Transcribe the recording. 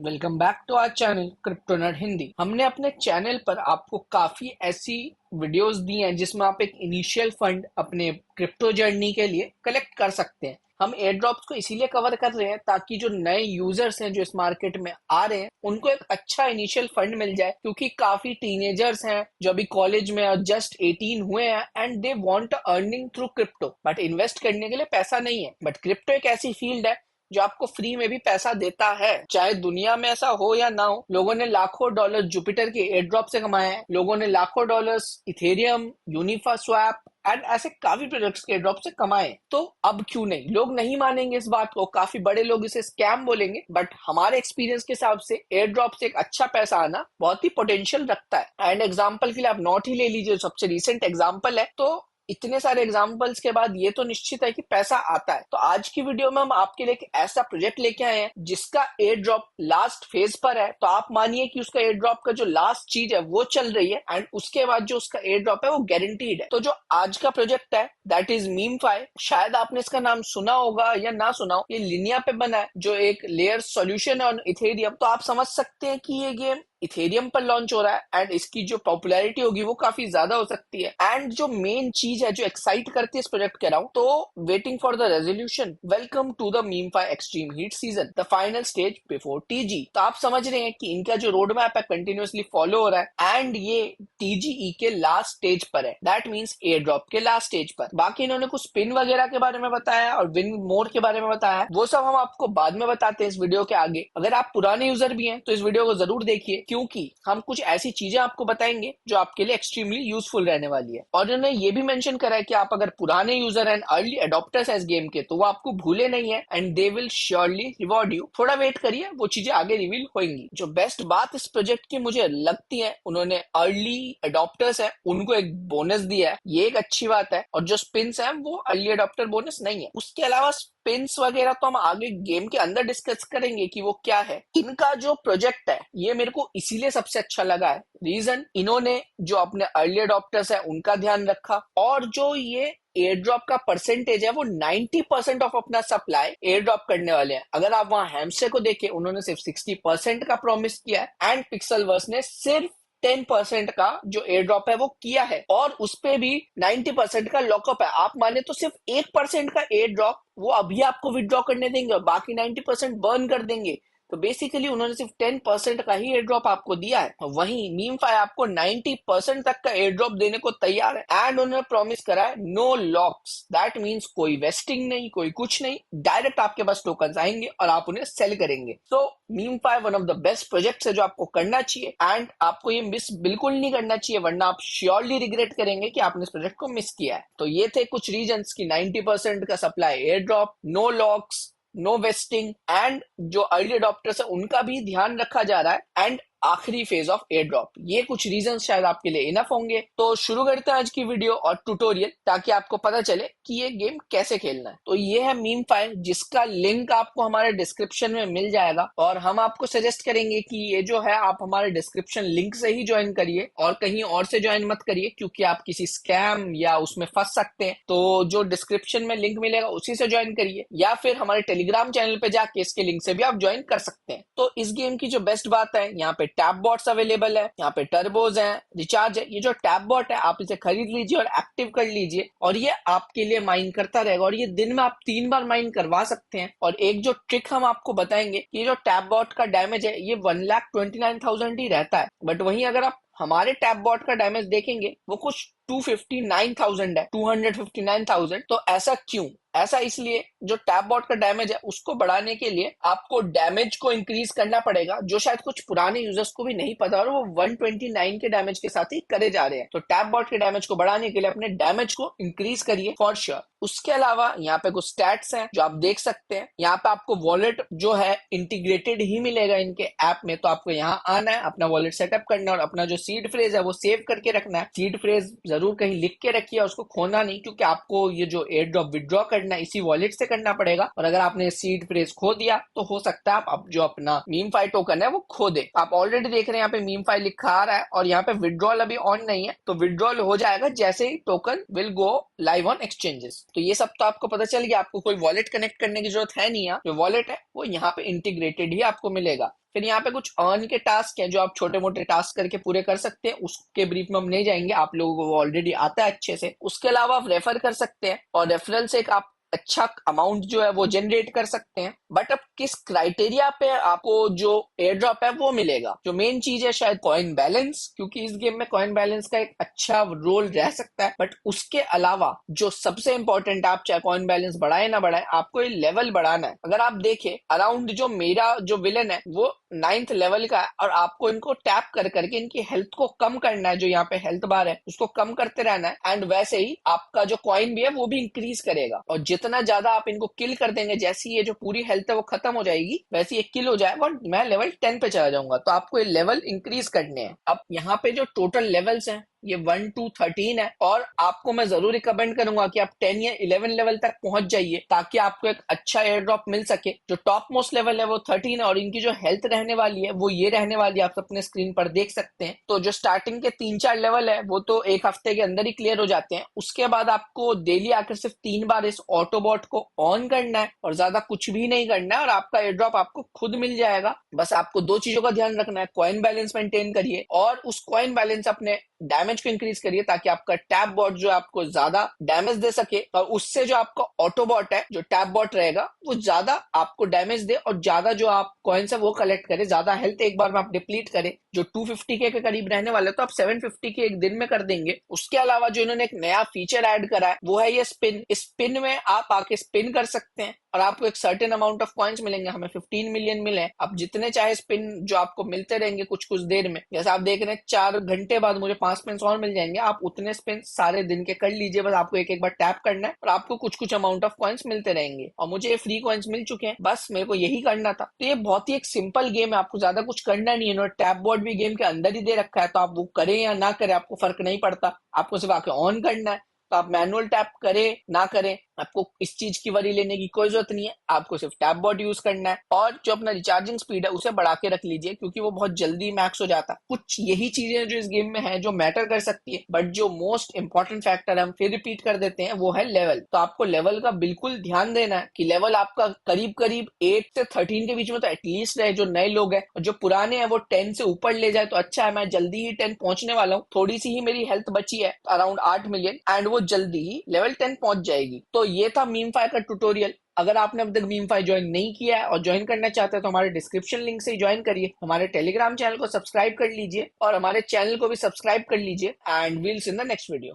Welcome back to our channel Cryptonaut Hindi. हमने अपने channel पर आपको काफी ऐसी वीडियोस दी हैं जिसमें आप एक इनिशियल फंड अपने क्रिप्टो जर्नी के लिए कलेक्ट कर सकते हैं। हम एयर ड्रॉप्स को इसीलिए कवर कर रहे हैं ताकि जो नए यूजर्स हैं जो इस मार्केट में आ रहे हैं उनको एक अच्छा इनिशियल फंड मिल जाए, क्योंकि काफी टीनेजर्स हैं जो अभी कॉलेज में और जस्ट 18 हुए हैं and they want earning through crypto, but invest करने के लिए पैसा नहीं है। बट क्रिप्टो एक ऐसी फील्ड है जो आपको फ्री में भी पैसा देता है। चाहे दुनिया में ऐसा हो या ना हो, लोगों ने लाखों डॉलर जुपिटर के एयर ड्रॉप से कमाए हैं, लोगों ने लाखों डॉलर्स इथेरियम, यूनिफा स्वैप एंड ऐसे काफी प्रोजेक्ट्स के एयर ड्रॉप से कमाए। तो अब क्यों नहीं, लोग नहीं मानेंगे इस बात को, काफी बड़े लोग इसे स्कैम बोलेंगे, बट हमारे एक्सपीरियंस के हिसाब से एयर ड्रॉप से एक अच्छा पैसा आना बहुत ही पोटेंशियल रखता है। एंड एग्जाम्पल के लिए आप नॉट ही ले लीजिए, सबसे रिसेंट एग्जाम्पल है। तो इतने सारे एग्जाम्पल्स के बाद ये तो निश्चित है कि पैसा आता है। तो आज की वीडियो में हम आपके लिए एक ऐसा प्रोजेक्ट लेके आए हैं जिसका एयर ड्रॉप लास्ट फेज पर है। तो आप मानिए कि उसका एयर ड्रॉप का जो लास्ट चीज है वो चल रही है एंड उसके बाद जो उसका एयर ड्रॉप है वो गारंटीड है। तो जो आज का प्रोजेक्ट है दैट इज मीमफाई। शायद आपने इसका नाम सुना होगा या ना सुना हो। ये लिनिया पे बना है जो एक लेयर सॉल्यूशन है ऑन इथेरियम। तो आप समझ सकते हैं कि ये गेम इथेरियम पर लॉन्च हो रहा है एंड इसकी जो पॉपुलैरिटी होगी वो काफी ज्यादा हो सकती है। एंड जो मेन चीज है जो एक्साइट करती है इस प्रोजेक्ट के अराउंड, तो waiting for the resolution, welcome to the MemeFi extreme heat season, the final stage before TG. तो आप समझ रहे हैं कि इनका जो रोड मैप है कंटिन्यूअसली फॉलो हो रहा है एंड ये टीजीई के लास्ट स्टेज पर है, दैट मीन्स एयर ड्रॉप के लास्ट स्टेज पर। बाकी इन्होंने कुछ स्पिन वगैरह के बारे में बताया और विन मोर के बारे में बताया, वो सब हम आपको बाद में बताते हैं इस वीडियो के आगे। अगर आप पुराने यूजर भी हैं तो इस वीडियो को जरूर देखिए, क्योंकि हम कुछ ऐसी चीजें आपको बताएंगे जो आपके लिए एक्सट्रीमली यूजफुल रहने वाली है। और उन्होंने ये भी मेंशन करा है कि आप अगर पुराने यूजर एंड अर्ली अडॉप्टर्स है इस गेम के तो वो आपको भूले नहीं है and they will surely reward you. थोड़ा वेट करिए, वो चीजें आगे रिवील होंगी। जो बेस्ट बात इस प्रोजेक्ट की मुझे लगती है, उन्होंने अर्ली अडॉप्टर्स है उनको एक बोनस दिया है, ये एक अच्छी बात है। और जो स्पिन्स है वो अर्ली अडॉप्टर बोनस नहीं है। उसके अलावा पिंस वगैरह तो हम आगे गेम के अंदर डिस्कस करेंगे कि वो क्या है। इनका जो प्रोजेक्ट है ये मेरे को इसीलिए सबसे अच्छा लगा है, रीजन इन्होंने जो अपने अर्ली अडॉप्टर्स है उनका ध्यान रखा, और जो ये एयर ड्रॉप का परसेंटेज है वो 90% ऑफ अपना सप्लाई एयर ड्रॉप करने वाले हैं। अगर आप वहां हैमसे को देखें, उन्होंने सिर्फ 60% का प्रॉमिस किया है एंड पिक्सलवर्स ने सिर्फ 10% का जो एयर ड्रॉप है वो किया है, और उस पे भी 90% का लॉकअप है। आप माने तो सिर्फ 1% का एयर ड्रॉप वो अभी आपको विड्रॉ करने देंगे और बाकी 90% बर्न कर देंगे। तो बेसिकली उन्होंने सिर्फ 10% का ही एयर ड्रॉप आपको दिया है। वहीं मीमफाई आपको 90% तक का एयर ड्रॉप देने को तैयार है एंड उन्होंने प्रॉमिस करा है नो लॉक्स, दैट मींस कोई वेस्टिंग नहीं, कोई कुछ नहीं, डायरेक्ट आपके पास टोकन आएंगे और आप उन्हें सेल करेंगे। तो MemeFi one of the best projects है जो आपको करना चाहिए एंड आपको ये मिस बिल्कुल नहीं करना चाहिए, वरना आप श्योरली रिग्रेट करेंगे कि आपने इस प्रोजेक्ट को मिस किया है। तो ये थे कुछ रीजंस की 90% का supply air drop, no locks, no wasting and जो अर्ली अडॉप्टर्स है उनका भी ध्यान रखा जा रहा है एंड आखिरी फेज ऑफ एयर ड्रॉप। ये कुछ रीजन शायद आपके लिए इनफ होंगे। तो शुरू करते हैं आज की वीडियो और ट्यूटोरियल, ताकि आपको पता चले कि ये गेम कैसे खेलना है। तो ये है मीमफाई, जिसका लिंक आपको हमारे डिस्क्रिप्शन में मिल जाएगा, और हम आपको सजेस्ट करेंगे कि ये जो है आप हमारे डिस्क्रिप्शन लिंक से ही ज्वाइन करिए और कहीं और से ज्वाइन मत करिए, क्योंकि आप किसी स्कैम या उसमें फंस सकते हैं। तो जो डिस्क्रिप्शन में लिंक मिलेगा उसी से ज्वाइन करिए, या फिर हमारे टेलीग्राम चैनल पे जाके इसके लिंक से भी आप ज्वाइन कर सकते हैं। तो इस गेम की जो बेस्ट बात है, यहाँ पे टैप बॉट्स अवेलेबल है, यहाँ पे टर्बोज हैं, रिचार्ज है। ये जो टैप बॉट है आप इसे खरीद लीजिए और एक्टिव कर लीजिए, और ये आपके लिए माइन करता रहेगा, और ये दिन में आप 3 बार माइन करवा सकते हैं। और एक जो ट्रिक हम आपको बताएंगे, ये जो टैप बॉट का डैमेज है ये 1,29,000 ही रहता है, बट वहीं अगर आप हमारे टैप बॉट का डैमेज देखेंगे वो कुछ 259,000 है, 259,000। तो ऐसा क्यों? ऐसा इसलिए जो टैप बॉट का डैमेज है उसको बढ़ाने के लिए आपको डैमेज को इंक्रीज करना पड़ेगा, जो शायद कुछ पुराने यूजर्स को भी नहीं पता, और वो 129 के डैमेज के साथ ही करे जा रहे हैं। तो टैप बॉट के डैमेज को बढ़ाने के लिए अपने डैमेज को इंक्रीज करिए फॉर श्योर। उसके अलावा यहाँ पे कुछ स्टैट्स हैं जो आप देख सकते हैं। यहाँ पे आपको वॉलेट जो है इंटीग्रेटेड ही मिलेगा इनके ऐप में, तो आपको यहाँ आना है, अपना वॉलेट सेटअप करना है और अपना जो सीड फ्रेज है वो सेव करके रखना है। सीड फ्रेज जरूर कहीं लिख के रखिए, उसको खोना नहीं, क्योंकि आपको ये जो एयर ड्रॉप विड्रॉ करना है इसी वॉलेट से करना पड़ेगा, और अगर आपने सीड फ्रेज खो दिया तो हो सकता है आप जो अपना मीमफाई टोकन है वो खो दे। आप ऑलरेडी देख रहे हैं यहाँ पे मीमफाई लिखा आ रहा है, और यहाँ पे विड्रॉल अभी ऑन नहीं है, तो विड्रॉल हो जाएगा जैसे ही token will go live on exchanges. तो ये सब तो आपको पता चल गया, आपको कोई वॉलेट कनेक्ट करने की जरूरत है नहीं। जो वॉलेट है वो यहाँ पे इंटीग्रेटेड ही आपको मिलेगा। फिर यहाँ पे कुछ अर्न के टास्क हैं जो आप छोटे मोटे टास्क करके पूरे कर सकते हैं, उसके ब्रीफ में हम नहीं जाएंगे, आप लोगों को वो ऑलरेडी आता है अच्छे से। उसके अलावा आप रेफर कर सकते हैं और रेफरल से एक आप अच्छा अमाउंट जो है वो जनरेट कर सकते हैं। बट अब किस क्राइटेरिया पे आपको जो एयर ड्रॉप है वो मिलेगा, जो मेन चीज है शायद कॉइन बैलेंस, क्योंकि इस गेम में कॉइन बैलेंस का एक अच्छा रोल रह सकता है। बट उसके अलावा जो सबसे इंपॉर्टेंट, आप चाहे कॉइन बैलेंस बढ़ाए ना बढ़ाए, आपको ये लेवल बढ़ाना है। अगर आप देखें अराउंड जो मेरा जो विलन है वो 9th लेवल का है और आपको इनको टैप कर करके इनकी हेल्थ को कम करना है, जो यहाँ पे हेल्थ बार है उसको कम करते रहना है। एंड वैसे ही आपका जो कॉइन भी है वो भी इंक्रीज करेगा, और जितना ज्यादा आप इनको किल कर देंगे, जैसी ये जो पूरी हेल्थ है वो खत्म हो जाएगी, वैसे ये किल हो जाएगा और मैं लेवल 10 पे चला जाऊंगा। तो आपको ये लेवल इंक्रीज करने हैं। अब यहाँ पे जो टोटल लेवल्स हैं ये 1 to 13 है, और आपको मैं जरूर रिकमेंड करूंगा कि आप 10 या 11 लेवल तक पहुंच जाइए ताकि आपको एक अच्छा एयर ड्रॉप मिल सके। जो टॉप मोस्ट लेवल है वो 13 है और इनकी जो हेल्थ रहने वाली है वो ये रहने वाली है, आप अपने स्क्रीन पर देख सकते हैं। तो जो स्टार्टिंग के 3-4 लेवल है वो तो एक हफ्ते के अंदर ही क्लियर हो जाते हैं। उसके बाद आपको डेली आकर सिर्फ 3 बार इस ऑटोबॉट को ऑन करना है और ज्यादा कुछ भी नहीं करना है और आपका एयर ड्रॉप आपको खुद मिल जाएगा। बस आपको 2 चीजों का ध्यान रखना है, कॉइन बैलेंस मेंटेन करिए और उस कॉइन बैलेंस अपने डैमेज को इंक्रीज करिए ताकि आपका टैप बॉट जो आपको ज्यादा डैमेज दे सके, और उससे जो आपका ऑटो बॉट है, जो टैप बॉट रहेगा, वो ज्यादा आपको डैमेज दे और ज्यादा जो आप कॉइन्स है वो कलेक्ट करे, ज्यादा हेल्थ एक बार में आप डिप्लीट करे। जो 250k के करीब रहने वाले तो आप 750 के एक दिन में कर देंगे। उसके अलावा जो इन्होंने एक नया फीचर ऐड करा है वो है ये स्पिन। इस स्पिन में आप आके स्पिन कर सकते हैं और आपको एक सर्टेन अमाउंट ऑफ कॉइन्स मिलेंगे। हमें 15 मिलियन मिले, आप जितने चाहे स्पिन जो आपको मिलते रहेंगे कुछ कुछ देर में। जैसे आप देख रहे हैं 4 घंटे बाद मुझे 5 स्पिन और मिल जाएंगे, आप उतने स्पिन सारे दिन के कर लीजिए। बस आपको एक एक बार टैप करना है और आपको कुछ कुछ अमाउंट ऑफ कॉइन्स मिलते रहेंगे, और मुझे फ्री कॉइन्स मिल चुके हैं, बस मेरे को यही करना था। तो ये बहुत ही एक सिंपल गेम है, आपको ज्यादा कुछ करना नहीं है। इन्होंने टैप बोर्ड भी गेम के अंदर ही दे रखा है, तो आप वो करें या ना करें आपको फर्क नहीं पड़ता, आपको सिर्फ आके ऑन करना है। तो आप मैनुअल टैप करें ना करें, आपको इस चीज की वरी लेने की कोई जरूरत नहीं है, आपको सिर्फ टैप बॉट यूज करना है। और जो अपना रिचार्जिंग स्पीड है उसे बढ़ा के रख लीजिए क्योंकि वो बहुत जल्दी मैक्स हो जाता है। कुछ यही चीजें जो इस गेम में है जो मैटर कर सकती है, बट जो मोस्ट इंपॉर्टेंट फैक्टर है हम फिर रिपीट कर देते हैं वो है लेवल। तो आपको लेवल का बिल्कुल ध्यान देना है कि लेवल आपका करीब करीब 8 से 13 के बीच में तो एटलीस्ट रहे, जो नए लोग हैं, और जो पुराने हैं वो 10 से ऊपर ले जाए तो अच्छा है। मैं जल्दी ही 10 पहुंचने वाला हूँ, थोड़ी सी ही मेरी हेल्थ बची है, अराउंड 8 मिलियन, एंड वो जल्दी ही लेवल 10 पहुंच जाएगी। तो ये था मीमफाई का ट्यूटोरियल। अगर आपने अब तक मीमफाई ज्वाइन नहीं किया है और ज्वाइन करना चाहते हैं तो हमारे डिस्क्रिप्शन लिंक से ज्वाइन करिए, हमारे टेलीग्राम चैनल को सब्सक्राइब कर लीजिए और हमारे चैनल को भी सब्सक्राइब कर लीजिए, and we'll see in the next video.